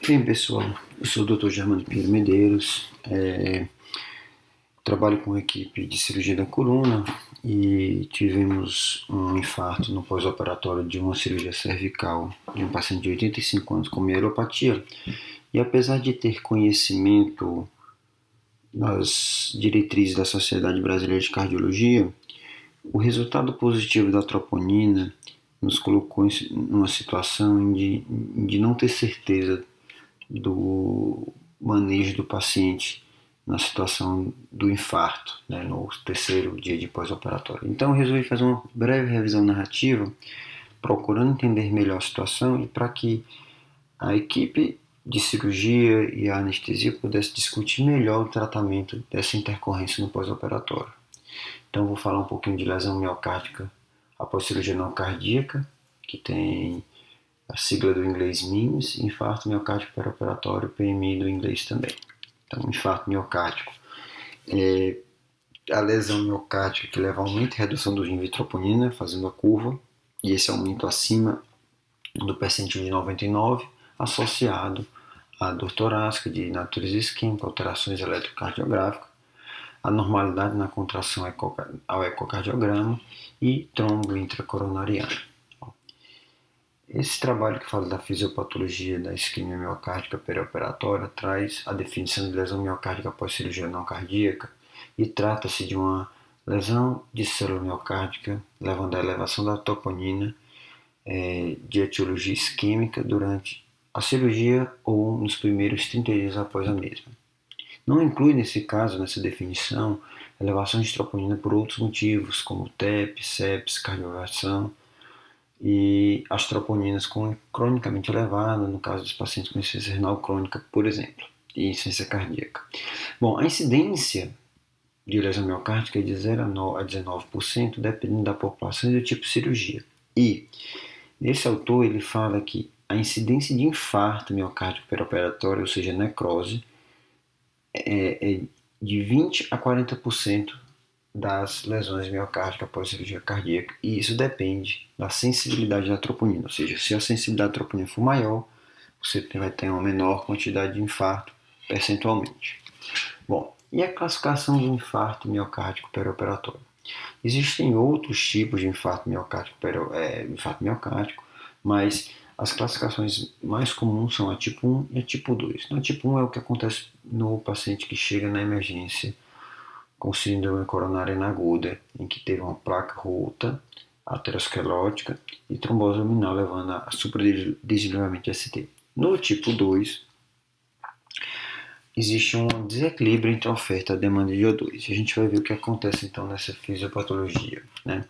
Bem, pessoal, eu sou o Dr. Germano Pinheiro Medeiros, trabalho com a equipe de cirurgia da coluna e tivemos um infarto no pós-operatório de uma cirurgia cervical de um paciente de 85 anos com mielopatia. E apesar de ter conhecimento das diretrizes da Sociedade Brasileira de Cardiologia, o resultado positivo da troponina nos colocou em uma situação de não ter certeza do manejo do paciente na situação do infarto, né, no terceiro dia de pós-operatório. Então eu resolvi fazer uma breve revisão narrativa, procurando entender melhor a situação e para que a equipe de cirurgia e a anestesia pudesse discutir melhor o tratamento dessa intercorrência no pós-operatório. Então vou falar um pouquinho de lesão miocárdica após cirurgia não cardíaca, que tem a sigla do inglês MIMS, infarto miocárdico perioperatório, PMI do inglês também. Então, infarto miocárdico é a lesão miocárdica que leva a aumento e redução do índice de troponina, fazendo a curva, e esse aumento acima do percentil de 99, associado à dor torácica de natureza isquêmica, alterações eletrocardiográficas, anormalidade na contração ao ecocardiograma e trombo intracoronariano. Esse trabalho que fala da fisiopatologia da isquemia miocárdica perioperatória traz a definição de lesão miocárdica após cirurgia não cardíaca e trata-se de uma lesão de célula miocárdica levando à elevação da troponina de etiologia isquêmica durante a cirurgia ou nos primeiros 30 dias após a mesma. Não inclui nesse caso, nessa definição, elevações de troponina por outros motivos, como TEP, sepsis, cardioversão, e as troponinas cronicamente elevadas, no caso dos pacientes com insuficiência renal crônica, por exemplo, e insuficiência cardíaca. Bom, a incidência de lesão miocárdica é de 0 a 19%, dependendo da população e do tipo de cirurgia. E, nesse autor, ele fala que a incidência de infarto miocárdico perioperatório, ou seja, necrose, é de 20 a 40% das lesões miocárdicas após cirurgia cardíaca, e isso depende da sensibilidade da troponina, ou seja, se a sensibilidade da troponina for maior, você vai ter uma menor quantidade de infarto percentualmente. Bom, e a classificação do infarto miocárdico perioperatório? Existem outros tipos de infarto miocárdico, mas as classificações mais comuns são a tipo 1 e a tipo 2. Então, a tipo 1 é o que acontece no paciente que chega na emergência com síndrome coronariana aguda, em que teve uma placa rota, aterosclerótica e trombose luminal, levando a supradesnivelamento de ST. No tipo 2, existe um desequilíbrio entre a oferta e a demanda de O2. A gente vai ver o que acontece então nessa fisiopatologia, né?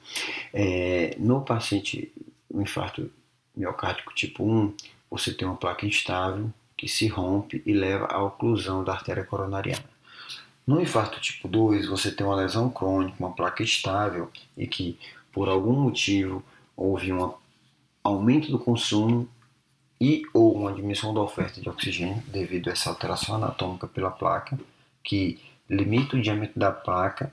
No paciente, o infarto miocárdico tipo 1, você tem uma placa instável que se rompe e leva à oclusão da artéria coronariana. No infarto tipo 2, você tem uma lesão crônica, uma placa estável e que, por algum motivo, houve um aumento do consumo e ou uma diminuição da oferta de oxigênio devido a essa alteração anatômica pela placa, que limita o diâmetro da placa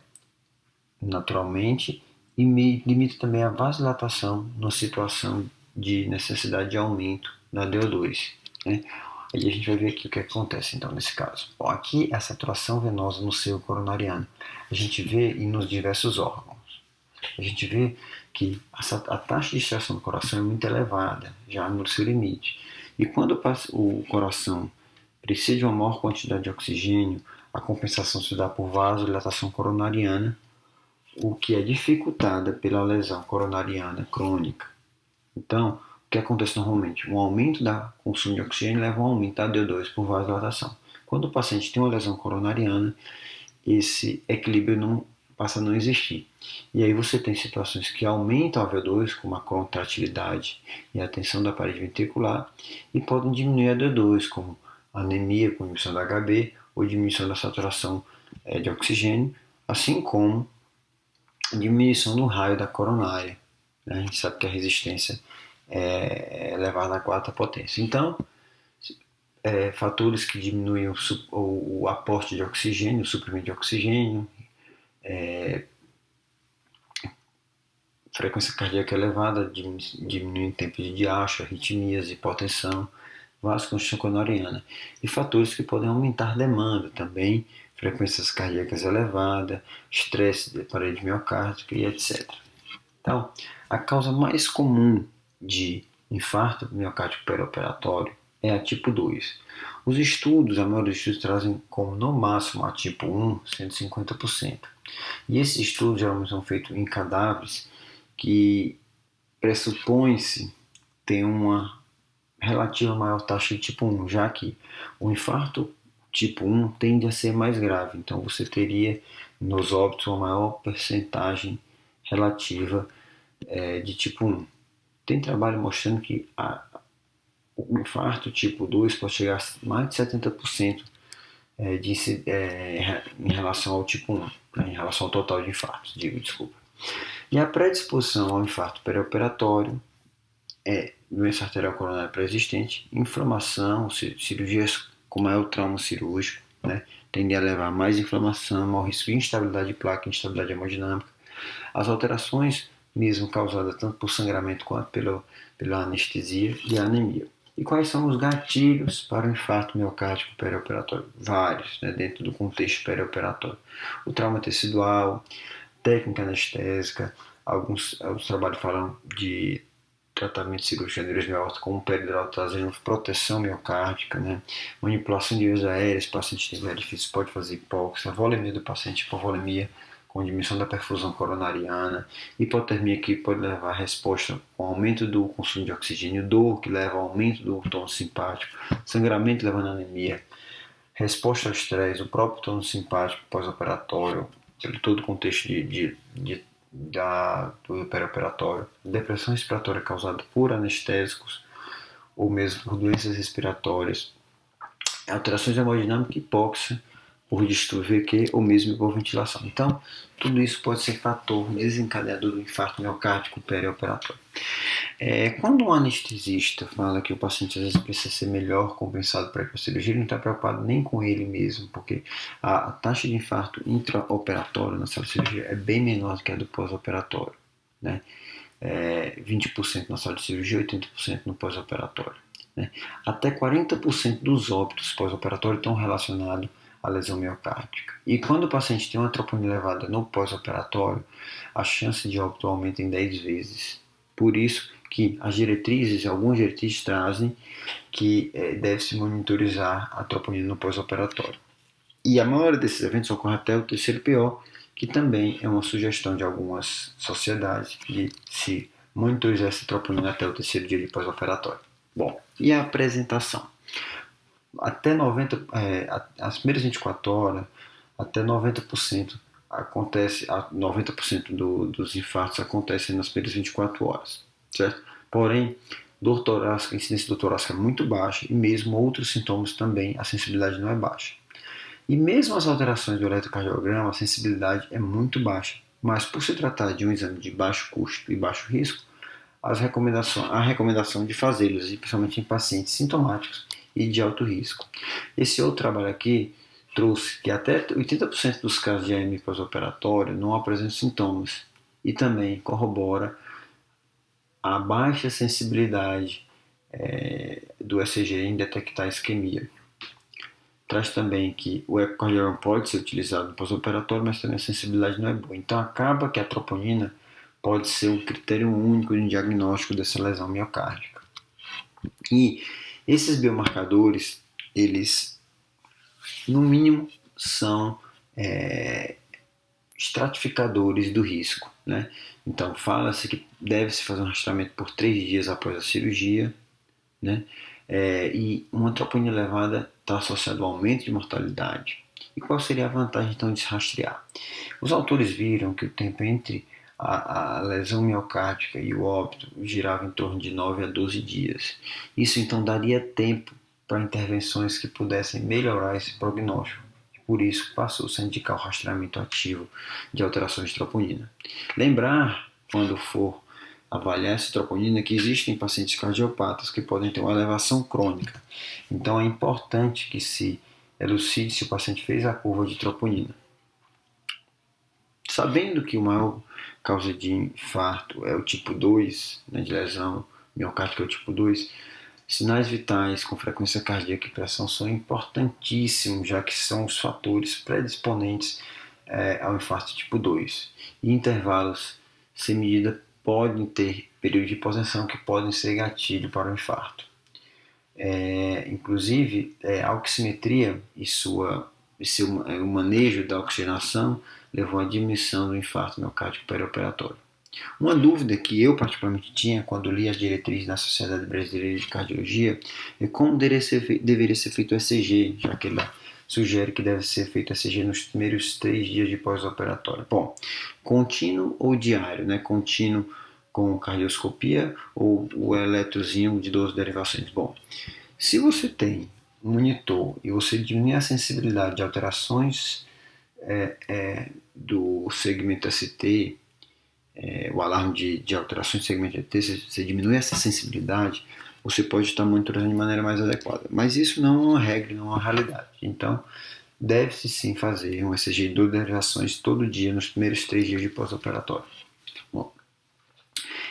naturalmente e limita também a vasodilatação numa situação de necessidade de aumento da DO2, né? E a gente vai ver aqui o que acontece então nesse caso. Bom, aqui é a saturação venosa no seio coronariano. A gente vê e nos diversos órgãos. A gente vê que a taxa de extração do coração é muito elevada, já no seu limite. E quando o coração precisa de uma maior quantidade de oxigênio, a compensação se dá por vasodilatação coronariana, o que é dificultada pela lesão coronariana crônica. Então, o que acontece normalmente? Um aumento do consumo de oxigênio leva a um aumento da DO2 por vasodilatação. Quando o paciente tem uma lesão coronariana, esse equilíbrio não passa a não existir. E aí você tem situações que aumentam a VO2, como a contratilidade e a tensão da parede ventricular, e podem diminuir a DO2, como anemia com diminuição da HB ou diminuição da saturação de oxigênio, assim como diminuição do raio da coronária. A gente sabe que a resistência é elevada à quarta potência. Então, fatores que diminuem o aporte de oxigênio, o suprimento de oxigênio, frequência cardíaca elevada, diminuindo o tempo de diacho, arritmias, hipotensão, vasoconstrição coronariana e fatores que podem aumentar a demanda também, frequências cardíacas elevadas, estresse de parede miocárdica e etc. Então, a causa mais comum de infarto miocárdico perioperatório é a tipo 2. Os estudos, a maioria dos estudos trazem como no máximo a tipo 1, 150%. E esses estudos geralmente são feitos em cadáveres que pressupõe-se ter uma relativa maior taxa de tipo 1, já que o infarto tipo 1 tende a ser mais grave. Então você teria nos óbitos uma maior percentagem relativa de tipo 1. Tem trabalho mostrando que o infarto tipo 2 pode chegar a mais de 70% em relação ao tipo 1, né, em relação ao total de infartos, desculpa. E a predisposição ao infarto perioperatório é doença arterial coronária pré-existente, inflamação, cirurgias com maior trauma cirúrgico, né, tendem a levar a mais inflamação, maior risco de instabilidade de placa, instabilidade hemodinâmica. As alterações mesmo causadas tanto por sangramento quanto pela anestesia e anemia. E quais são os gatilhos para o infarto miocárdico perioperatório? Vários, né, dentro do contexto perioperatório. O trauma tecidual, técnica anestésica, alguns trabalhos falam de tratamento cirúrgico de aneurisma aórtico como peridural trazendo proteção miocárdica, né? Manipulação de vias aéreas, paciente tem difícil pode fazer hipóxia, volemia do paciente, hipovolemia com diminuição da perfusão coronariana, hipotermia que pode levar a resposta com aumento do consumo de oxigênio, dor que leva ao aumento do tônus simpático, sangramento levando a anemia, resposta ao estresse, o próprio tônus simpático pós-operatório, todo o contexto do perioperatório, depressão respiratória causada por anestésicos ou mesmo por doenças respiratórias, alterações hemodinâmicas, hipóxia por distúrbio VQ ou mesmo hipoventilação. Então, tudo isso pode ser fator desencadeador do infarto miocárdico perioperatório. Quando um anestesista fala que o paciente às vezes precisa ser melhor compensado para a cirurgia, ele não está preocupado nem com ele mesmo, porque a taxa de infarto intraoperatório na sala de cirurgia é bem menor do que a do pós-operatório, né? 20% na sala de cirurgia, 80% no pós-operatório, né? Até 40% dos óbitos pós-operatório estão relacionados à lesão miocárdica. E quando o paciente tem uma troponina elevada no pós-operatório, a chance de óbito aumenta em 10 vezes. Por isso que as diretrizes, algumas diretrizes trazem que deve-se monitorizar a troponina no pós-operatório. E a maioria desses eventos ocorre até o terceiro PO, que também é uma sugestão de algumas sociedades de se monitorizar essa troponina até o terceiro dia de pós-operatório. Bom, e a apresentação? Até 90, as primeiras 24 horas, até 90% acontece, 90% dos infartos acontecem nas primeiras 24 horas, certo? Porém, dor torácica, a incidência de dor torácica é muito baixa e mesmo outros sintomas também, a sensibilidade não é baixa. E mesmo as alterações do eletrocardiograma, a sensibilidade é muito baixa, mas por se tratar de um exame de baixo custo e baixo risco, a recomendação de fazê-los, principalmente em pacientes sintomáticos e de alto risco. Esse outro trabalho aqui trouxe que até 80% dos casos de AM pós-operatório não apresentam sintomas e também corrobora a baixa sensibilidade do ECG em detectar isquemia. Traz também que o ecocardiograma pode ser utilizado no pós-operatório, mas também a sensibilidade não é boa. Então acaba que a troponina pode ser um critério único de diagnóstico dessa lesão miocárdica. E esses biomarcadores, eles, no mínimo, são estratificadores do risco, né? Então, fala-se que deve-se fazer um rastreamento por 3 dias após a cirurgia, né? E uma troponina elevada está associada ao aumento de mortalidade. E qual seria a vantagem, então, de se rastrear? Os autores viram que o tempo entre a lesão miocárdica e o óbito girava em torno de 9 a 12 dias. Isso, então, daria tempo para intervenções que pudessem melhorar esse prognóstico. Por isso, passou-se a indicar o rastreamento ativo de alterações de troponina. Lembrar, quando for avaliar essa troponina, que existem pacientes cardiopatas que podem ter uma elevação crônica. Então, é importante que se elucide se o paciente fez a curva de troponina. Sabendo que a maior causa de infarto é o tipo 2, né, de lesão miocárdica é o tipo 2, Sinais vitais com frequência cardíaca e pressão são importantíssimos, já que são os fatores predisponentes ao infarto tipo 2. E intervalos sem medida podem ter período de hipotensão que podem ser gatilho para o infarto. Inclusive, a oximetria e o manejo da oxigenação levou à diminuição do infarto miocárdico perioperatório. Uma dúvida que eu particularmente tinha quando li as diretrizes da Sociedade Brasileira de Cardiologia é como deveria ser feito o ECG, já que ela sugere que deve ser feito o ECG nos primeiros 3 dias de pós-operatório. Bom, contínuo ou diário, né? Contínuo com cardioscopia ou o eletrozinho de 12 derivações. Bom, se você tem um monitor e você diminui a sensibilidade de alterações do segmento ST, o alarme de alterações do segmento ST, você diminui essa sensibilidade, você pode estar monitorando de maneira mais adequada. Mas isso não é uma regra, não é uma realidade. Então, deve-se sim fazer um ECG de 12 derivações todo dia nos primeiros 3 dias de pós-operatório. Bom,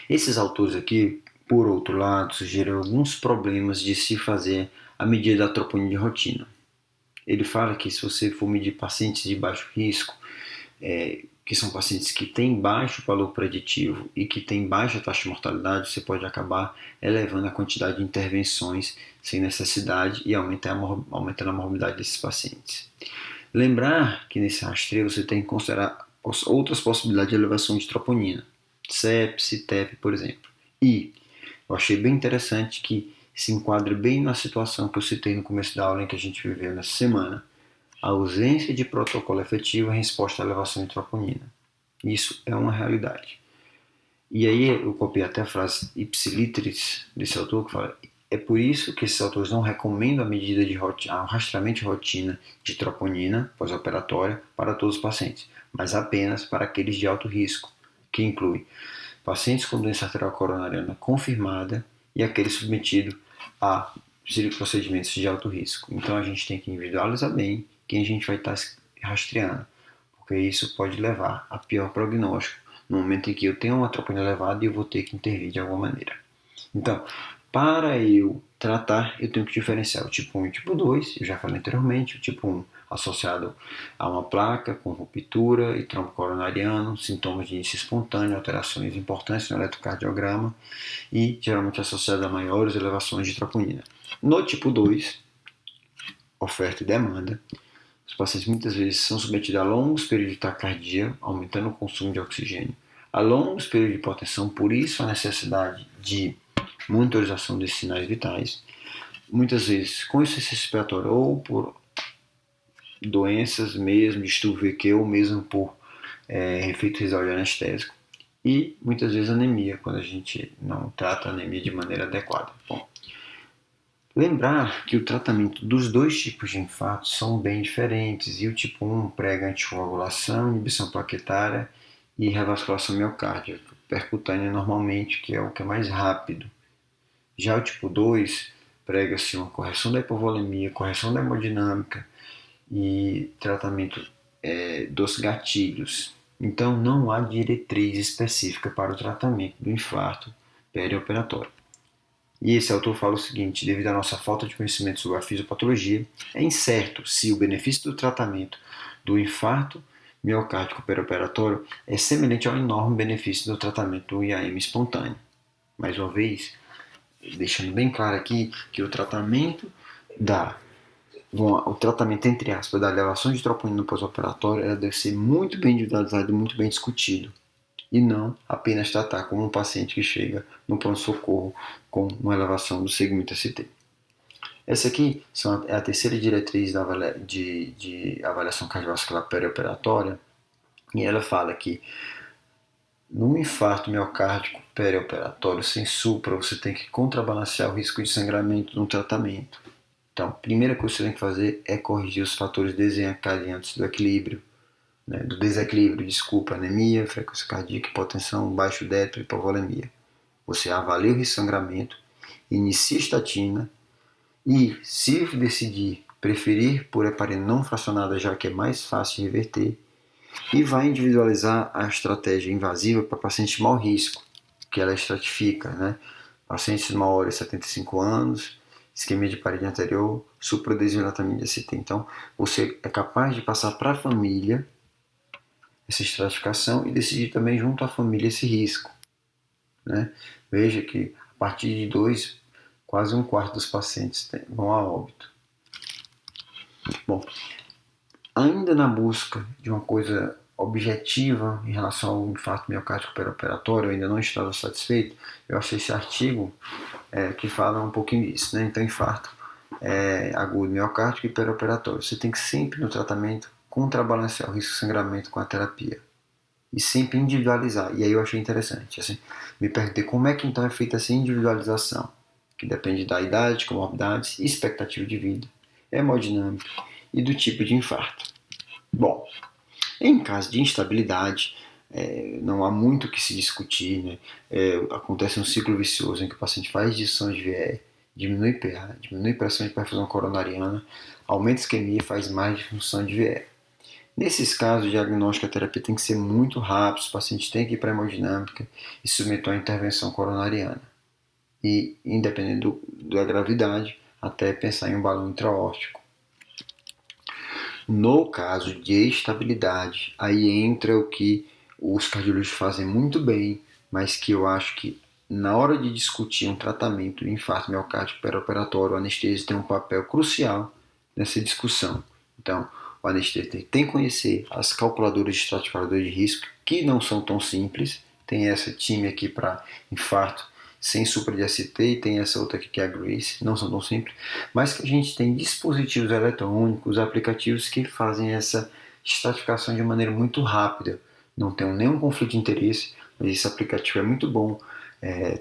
esses autores aqui, por outro lado, sugerem alguns problemas de se fazer a medida da troponina de rotina. Ele fala que se você for medir pacientes de baixo risco, que são pacientes que têm baixo valor preditivo e que têm baixa taxa de mortalidade, você pode acabar elevando a quantidade de intervenções sem necessidade e aumentando a morbidade desses pacientes. Lembrar que nesse rastreio você tem que considerar outras possibilidades de elevação de troponina, sepse, TEP, por exemplo. E eu achei bem interessante que se enquadra bem na situação que eu citei no começo da aula em que a gente viveu nessa semana, a ausência de protocolo efetivo em resposta à elevação de troponina. Isso é uma realidade. E aí eu copiei até a frase ipsiliteris desse autor que fala: é por isso que esses autores não recomendam a medida de rastreamento de rotina de troponina pós-operatória para todos os pacientes, mas apenas para aqueles de alto risco, que inclui pacientes com doença arterial coronariana confirmada e aqueles submetidos a procedimentos de alto risco. Então a gente tem que individualizar bem quem a gente vai estar rastreando, porque isso pode levar a pior prognóstico no momento em que eu tenho uma troponina elevada e eu vou ter que intervir de alguma maneira. Então, para eu tratar, eu tenho que diferenciar o tipo 1 e o tipo 2, eu já falei anteriormente, o tipo 1 associado a uma placa com ruptura e trombo coronariano, sintomas de início espontâneo, alterações importantes no eletrocardiograma e geralmente associado a maiores elevações de troponina. No tipo 2, oferta e demanda, os pacientes muitas vezes são submetidos a longos períodos de taquicardia, aumentando o consumo de oxigênio, a longos períodos de hipotensão, por isso a necessidade de monitorização desses sinais vitais, muitas vezes com insuficiência respiratória ou por doenças mesmo, distúrbio VQ ou mesmo por efeito residual de anestésico, e muitas vezes anemia, quando a gente não trata a anemia de maneira adequada. Bom, lembrar que o tratamento dos dois tipos de infarto são bem diferentes, e o tipo 1 prega anticoagulação, inibição plaquetária e revasculação miocárdica, percutânea normalmente, que é o que é mais rápido. Já o tipo 2 prega-se uma correção da hipovolemia, correção da hemodinâmica e tratamento dos gatilhos. Então não há diretriz específica para o tratamento do infarto perioperatório. E esse autor fala o seguinte: devido à nossa falta de conhecimento sobre a fisiopatologia, é incerto se o benefício do tratamento do infarto miocárdico perioperatório é semelhante ao enorme benefício do tratamento do IAM espontâneo. Mais uma vez, deixando bem claro aqui que o tratamento entre aspas, da elevação de troponina pós-operatório, ela deve ser muito bem individualizado e muito bem discutido, e não apenas tratar como um paciente que chega no pronto-socorro com uma elevação do segmento ST. Essa aqui é a terceira diretriz de avaliação cardiovascular perioperatória, e ela fala que no infarto miocárdico perioperatório sem supra, você tem que contrabalancear o risco de sangramento no tratamento. Então, a primeira coisa que você tem que fazer é corrigir os fatores desencadeantes do desequilíbrio, anemia, frequência cardíaca, hipotensão, baixo DETO e hipovolemia. Você avalia o risco de sangramento, inicia estatina e, se decidir preferir por heparina não fracionada, já que é mais fácil de reverter, e vai individualizar a estratégia invasiva para pacientes de maior risco, que ela estratifica, pacientes de 1 hora e 75 anos, isquemia de parede anterior, supradesmilatamina de ST. Então, você é capaz de passar para a família essa estratificação e decidir também junto à família esse risco, né? Veja que a partir de 2, quase 1/4 dos pacientes vão a óbito. Bom, ainda na busca de uma coisa objetiva em relação ao infarto miocárdico perioperatório, eu ainda não estava satisfeito, eu achei esse artigo que fala um pouquinho disso, né? Então, infarto agudo miocárdico e perioperatório. Você tem que sempre no tratamento contrabalancear o risco de sangramento com a terapia e sempre individualizar. E aí eu achei interessante, assim, me perguntei como é que então é feita essa individualização, que depende da idade, comorbidades, expectativa de vida, hemodinâmica e do tipo de infarto. Bom, em caso de instabilidade, não há muito o que se discutir, né? Acontece um ciclo vicioso em que o paciente faz disfunção de VE, diminui PA, diminui pressão de perfusão coronariana, aumenta a isquemia e faz mais disfunção de VE. Nesses casos, o diagnóstico e a terapia tem que ser muito rápido, os pacientes têm que ir para a hemodinâmica e submeter a intervenção coronariana. E, independente da gravidade, até pensar em um balão intraórtico. No caso de estabilidade, aí entra o que os cardiologistas fazem muito bem, mas que eu acho que na hora de discutir um tratamento de infarto miocárdico perioperatório, o anestesista tem um papel crucial nessa discussão. Então, o anestesista tem que conhecer as calculadoras de estratificador de risco, que não são tão simples. Tem essa time aqui para infarto sem supra de ST e tem essa outra aqui que é a Grace, não são tão simples, mas que a gente tem dispositivos eletrônicos, aplicativos que fazem essa estratificação de maneira muito rápida. Não tem nenhum conflito de interesse, mas esse aplicativo é muito bom.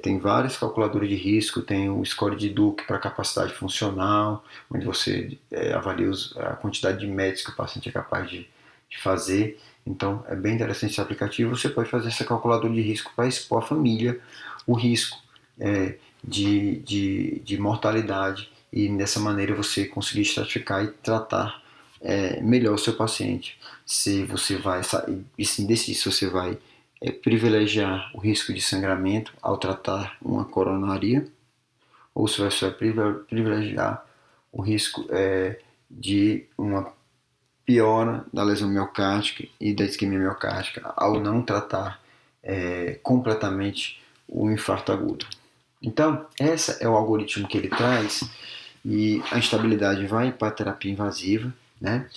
Tem vários calculadores de risco, tem o score de Duke para capacidade funcional, onde você avalia a quantidade de métodos que o paciente é capaz de fazer. Então é bem interessante esse aplicativo. Você pode fazer essa calculadora de risco para expor à família o risco de mortalidade e dessa maneira você conseguir estratificar e tratar melhor o seu paciente. Se você vai decidir se você vai privilegiar o risco de sangramento ao tratar uma coronaria ou se você vai privilegiar o risco de uma piora da lesão miocárdica e da isquemia miocárdica ao não tratar completamente o infarto agudo. Então, esse é o algoritmo que ele traz e a instabilidade vai para a terapia invasiva, né?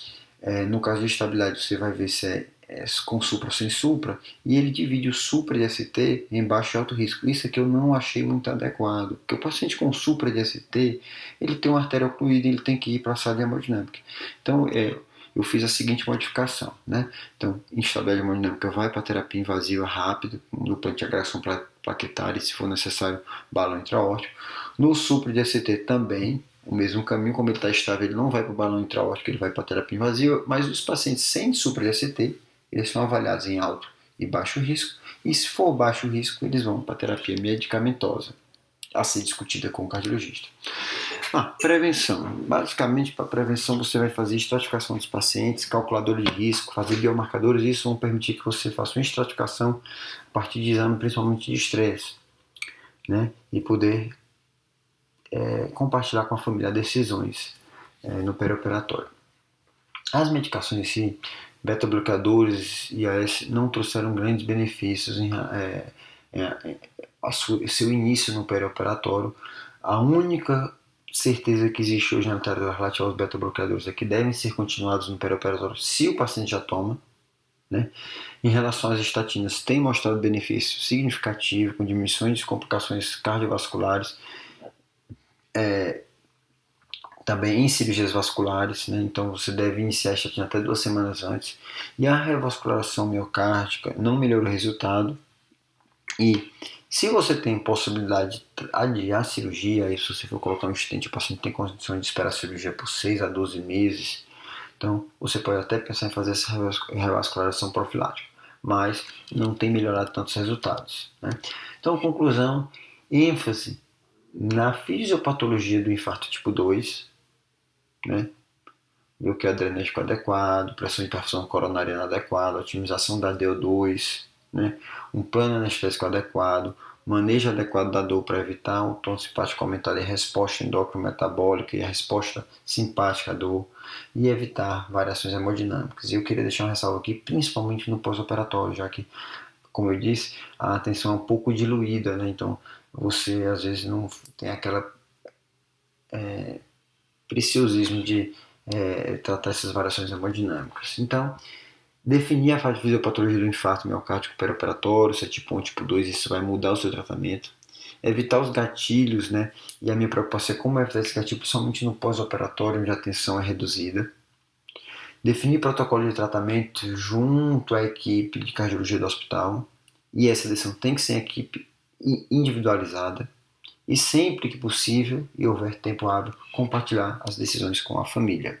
No caso de estabilidade, você vai ver se é com supra ou sem supra, e ele divide o supra de ST em baixo e alto risco. Isso aqui eu não achei muito adequado, porque o paciente com supra de ST, ele tem uma artéria ocluída, ele tem que ir para a sala de hemodinâmica. Então, eu fiz a seguinte modificação, né? Então, instabilidade hemodinâmica vai para a terapia invasiva rápido, dupla antiagregação plaquetária, e se for necessário, balão intraórtico. No supra de ST também, o mesmo caminho, como ele está estável, ele não vai para o balão intraórtico, ele vai para a terapia invasiva, mas os pacientes sem supra de ST, eles são avaliados em alto e baixo risco, e se for baixo risco, eles vão para a terapia medicamentosa, a ser discutida com o cardiologista. Prevenção. Basicamente, para prevenção, você vai fazer estratificação dos pacientes, calculador de risco, fazer biomarcadores. Isso vão permitir que você faça uma estratificação a partir de exame, principalmente de estresse, né? E poder compartilhar com a família decisões no perioperatório. As medicações em si, beta-bloqueadores e AS, não trouxeram grandes benefícios em seu início no perioperatório. A única certeza que existe hoje na literatura relativa aos beta-bloqueadores é que devem ser continuados no perioperatório se o paciente já toma, né? Em relação às estatinas, tem mostrado benefício significativo com diminuições de complicações cardiovasculares, também em cirurgias vasculares, né? Então você deve iniciar a estatina até 2 semanas antes. E a revascularização miocárdica não melhora o resultado. E se você tem possibilidade de adiar a cirurgia, e se você for colocar um stent, o paciente tem condições de esperar a cirurgia por 6 a 12 meses, então você pode até pensar em fazer essa revascularização profilática, mas não tem melhorado tantos resultados, né? Então, conclusão, ênfase na fisiopatologia do infarto tipo 2, né? Bloqueio adrenérgico adequado, pressão de perfusão coronariana adequada, otimização da DO2, né? Um plano anestésico adequado, manejo adequado da dor para evitar o tom simpático aumentado e a resposta endócrino-metabólica e a resposta simpática à dor, e evitar variações hemodinâmicas. E eu queria deixar uma ressalva aqui, principalmente no pós-operatório, já que, como eu disse, a atenção é um pouco diluída, né? Então você às vezes não tem aquela preciosismo de tratar essas variações hemodinâmicas. Então, definir a fisiopatologia do infarto miocárdico perioperatório, se é tipo 1, tipo 2, isso vai mudar o seu tratamento. Evitar os gatilhos, né? E a minha preocupação é como evitar esse gatilho, principalmente no pós-operatório, onde a tensão é reduzida. Definir protocolo de tratamento junto à equipe de cardiologia do hospital. E essa decisão tem que ser equipe individualizada. E sempre que possível e houver tempo hábil, compartilhar as decisões com a família.